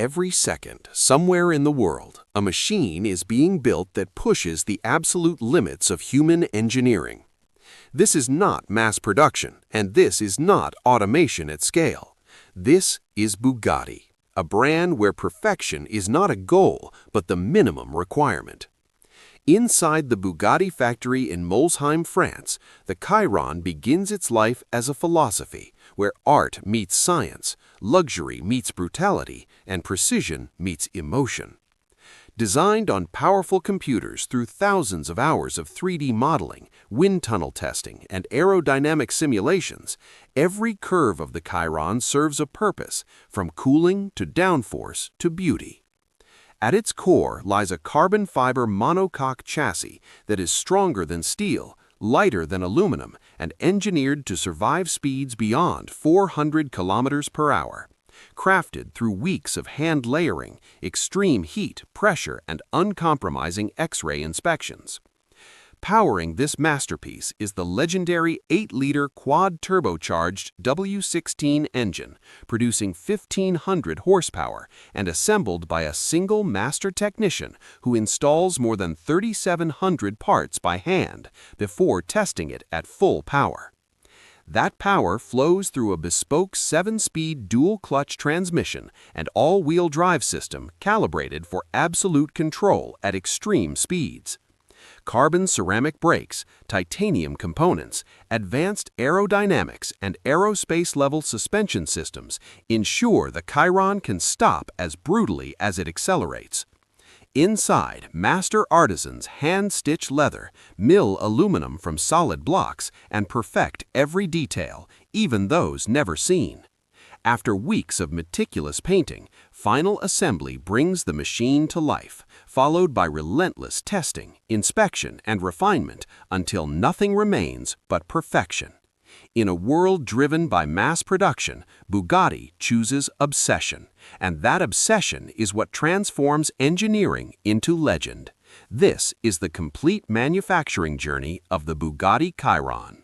Every second, somewhere in the world, a machine is being built that pushes the absolute limits of human engineering. This is not mass production, and this is not automation at scale. This is Bugatti, a brand where perfection is not a goal, but the minimum requirement. Inside the Bugatti factory in Molsheim, France, the Chiron begins its life as a philosophy where art meets science, luxury meets brutality, and precision meets emotion. Designed on powerful computers through thousands of hours of 3D modeling, wind tunnel testing, and aerodynamic simulations, every curve of the Chiron serves a purpose, from cooling to downforce to beauty. At its core lies a carbon fiber monocoque chassis that is stronger than steel, lighter than aluminum, and engineered to survive speeds beyond 400 kilometers per hour. Crafted through weeks of hand layering, extreme heat, pressure, and uncompromising X-ray inspections. Powering this masterpiece is the legendary 8-liter quad-turbocharged W16 engine, producing 1,500 horsepower and assembled by a single master technician who installs more than 3,700 parts by hand before testing it at full power. That power flows through a bespoke 7-speed dual-clutch transmission and all-wheel drive system calibrated for absolute control at extreme speeds. Carbon ceramic brakes, titanium components, advanced aerodynamics, and aerospace-level suspension systems ensure the Chiron can stop as brutally as it accelerates. Inside, master artisans hand-stitch leather, mill aluminum from solid blocks, and perfect every detail, even those never seen. After weeks of meticulous painting, final assembly brings the machine to life, followed by relentless testing, inspection, and refinement until nothing remains but perfection. In a world driven by mass production, Bugatti chooses obsession, and that obsession is what transforms engineering into legend. This is the complete manufacturing journey of the Bugatti Chiron.